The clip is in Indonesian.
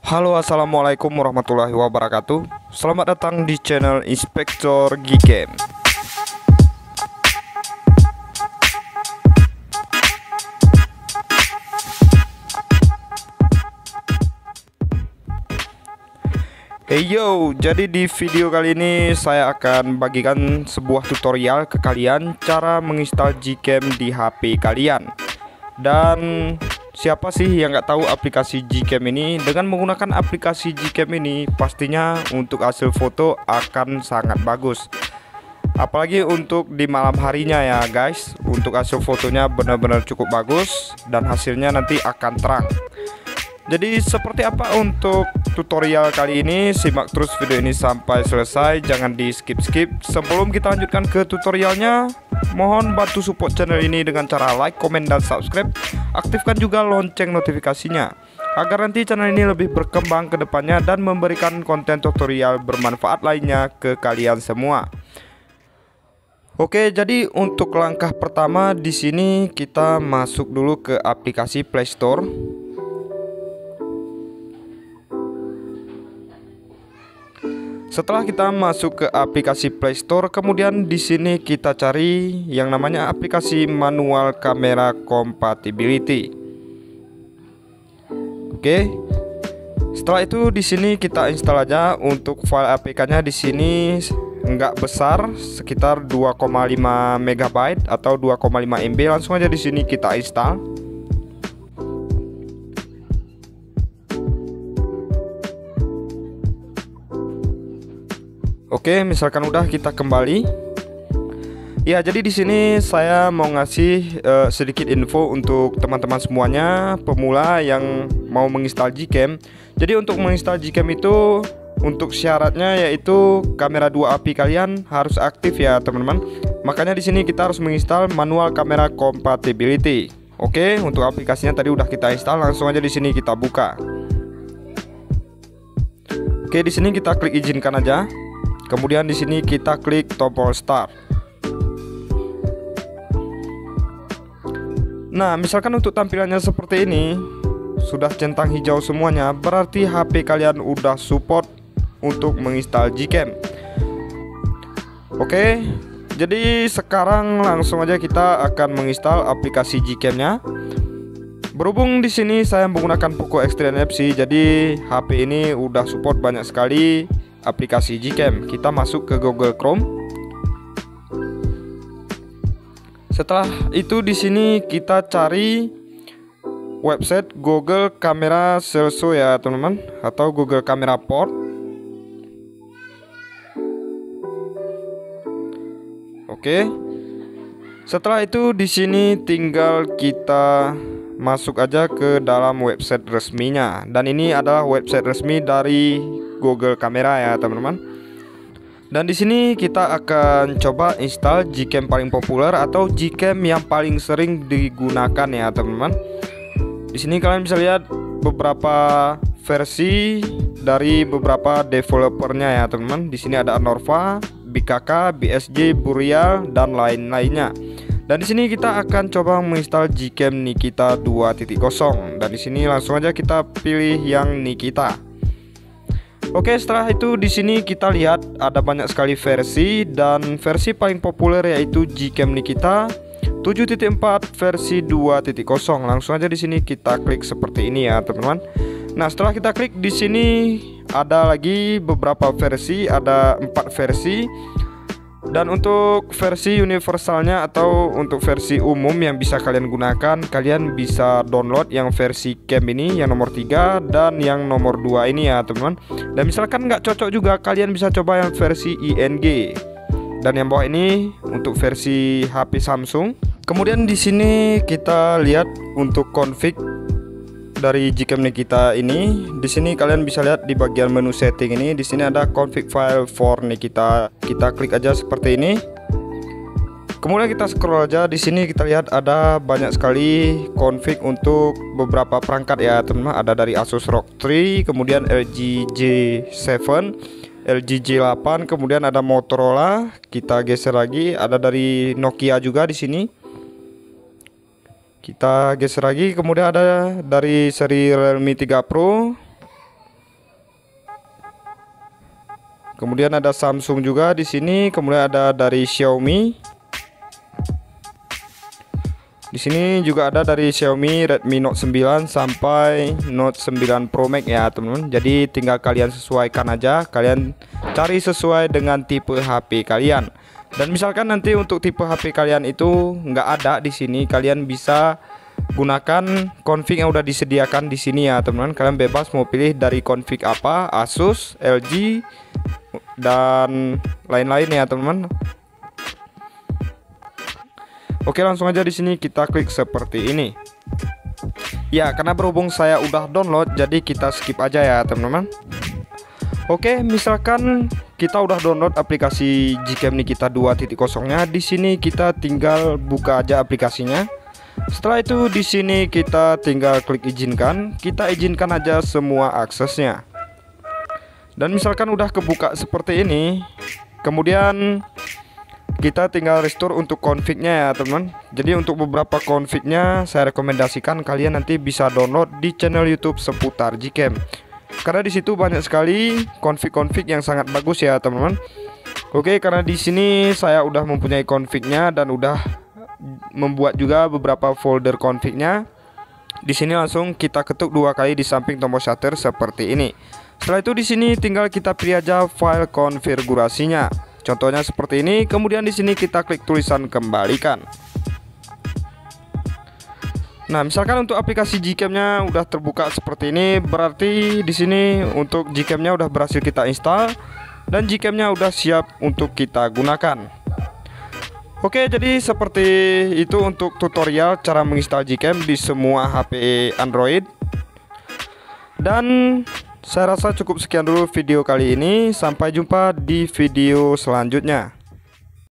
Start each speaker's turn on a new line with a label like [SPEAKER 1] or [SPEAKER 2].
[SPEAKER 1] Halo, assalamualaikum warahmatullahi wabarakatuh. Selamat datang di channel Inspektor Gcam. Hey yo, jadi di video kali ini saya akan bagikan sebuah tutorial ke kalian cara menginstal Gcam di HP kalian. Dan siapa sih yang nggak tahu aplikasi Gcam ini? Dengan menggunakan aplikasi Gcam ini, pastinya untuk hasil foto akan sangat bagus. Apalagi untuk di malam harinya ya guys. Untuk hasil fotonya benar-benar cukup bagus dan hasilnya nanti akan terang. Jadi seperti apa untuk tutorial kali ini? Simak terus video ini sampai selesai, jangan di skip-skip. Sebelum kita lanjutkan ke tutorialnya, mohon bantu support channel ini dengan cara like, komen, dan subscribe. Aktifkan juga lonceng notifikasinya agar nanti channel ini lebih berkembang ke depannya dan memberikan konten tutorial bermanfaat lainnya ke kalian semua. Oke, jadi untuk langkah pertama di sini kita masuk dulu ke aplikasi Play Store. Setelah kita masuk ke aplikasi Play Store, kemudian di sini kita cari yang namanya aplikasi Manual Camera Compatibility. Oke. Setelah itu di sini kita install aja. Untuk file APK-nya di sini enggak besar, sekitar 2,5 MB atau 2,5 MB. Langsung aja di sini kita install. Oke, misalkan udah, kita kembali. Ya, jadi di sini saya mau ngasih sedikit info untuk teman-teman semuanya pemula yang mau menginstal Gcam. Jadi untuk menginstal Gcam itu untuk syaratnya yaitu kamera 2 API kalian harus aktif ya, teman-teman. Makanya di sini kita harus menginstal Manual Camera Compatibility. Oke, untuk aplikasinya tadi udah kita install, langsung aja di sini kita buka. Oke, di sini kita klik izinkan aja. Kemudian di sini kita klik tombol start. Nah, misalkan untuk tampilannya seperti ini, sudah centang hijau semuanya, berarti HP kalian udah support untuk menginstal Gcam. Oke, jadi sekarang langsung aja kita akan menginstal aplikasi Gcam-nya. Berhubung di sini saya menggunakan Poco X3 NFC, jadi HP ini udah support banyak sekali aplikasi Gcam. Kita masuk ke Google Chrome. Setelah itu di sini kita cari website Google Camera Selso ya teman-teman, atau Google Camera Port. Oke. Setelah itu di sini tinggal kita masuk aja ke dalam website resminya, dan ini adalah website resmi dari Google Kamera ya teman-teman. Dan di sini kita akan coba install Gcam paling populer atau Gcam yang paling sering digunakan ya teman-teman. Di sini kalian bisa lihat beberapa versi dari beberapa developernya ya teman-teman. Di sini ada Anorva, BKK, BSJ, Burial, dan lain-lainnya. Dan di sini kita akan coba menginstal Gcam Nikita 2.0. Dan di sini langsung aja kita pilih yang Nikita. Oke, setelah itu di sini kita lihat ada banyak sekali versi, dan versi paling populer yaitu Gcam Nikita 7.4 versi 2.0. Langsung aja di sini kita klik seperti ini ya, teman-teman. Nah, setelah kita klik di sini ada lagi beberapa versi, ada 4 versi. Dan untuk versi universalnya atau untuk versi umum yang bisa kalian gunakan, kalian bisa download yang versi Cam ini yang nomor 3 dan yang nomor 2 ini ya teman-teman. Dan misalkan nggak cocok juga, kalian bisa coba yang versi ING. Dan yang bawah ini untuk versi HP Samsung. Kemudian di sini kita lihat untuk config dari Gcam Nikita ini. Di sini kalian bisa lihat di bagian menu setting ini, di sini ada config file for Nikita. Kita klik aja seperti ini. Kemudian kita scroll aja, di sini kita lihat ada banyak sekali config untuk beberapa perangkat ya teman-teman. Ada dari Asus ROG 3, kemudian LG G7, LG G8, kemudian ada Motorola. Kita geser lagi, ada dari Nokia juga di sini. Kita geser lagi, kemudian ada dari seri Realme 3 Pro, Kemudian ada Samsung juga di sini, kemudian ada dari Xiaomi. Di sini juga ada dari Xiaomi Redmi Note 9 sampai Note 9 Pro Max ya teman-teman. Jadi tinggal kalian sesuaikan aja, kalian cari sesuai dengan tipe HP kalian. Dan misalkan nanti untuk tipe HP kalian itu nggak ada di sini, kalian bisa gunakan config yang udah disediakan di sini ya teman-teman. Kalian bebas mau pilih dari config apa, Asus, LG dan lain-lain ya teman-teman. Oke, langsung aja di sini kita klik seperti ini. Ya, karena berhubung saya udah download, jadi kita skip aja ya teman-teman. Oke, misalkan kita udah download aplikasi Gcam Nikita 2.0-nya, di sini kita tinggal buka aja aplikasinya. Setelah itu di sini kita tinggal klik izinkan, kita izinkan aja semua aksesnya. Dan misalkan udah kebuka seperti ini, kemudian kita tinggal restore untuk config-nya ya teman. Jadi untuk beberapa config-nya saya rekomendasikan kalian nanti bisa download di channel YouTube seputar Gcam. Karena di situ banyak sekali config-config yang sangat bagus ya teman-teman. Oke, karena di sini saya udah mempunyai config-nya dan udah membuat juga beberapa folder config-nya. Di sini langsung kita ketuk 2 kali di samping tombol shutter seperti ini. Setelah itu di sini tinggal kita pilih aja file konfigurasinya. Contohnya seperti ini. Kemudian di sini kita klik tulisan kembalikan. Nah, misalkan untuk aplikasi Gcam-nya udah terbuka seperti ini, berarti di sini untuk Gcam-nya udah berhasil kita install dan Gcam-nya udah siap untuk kita gunakan. Oke, jadi seperti itu untuk tutorial cara menginstal Gcam di semua HP Android. Dan saya rasa cukup sekian dulu video kali ini. Sampai jumpa di video selanjutnya.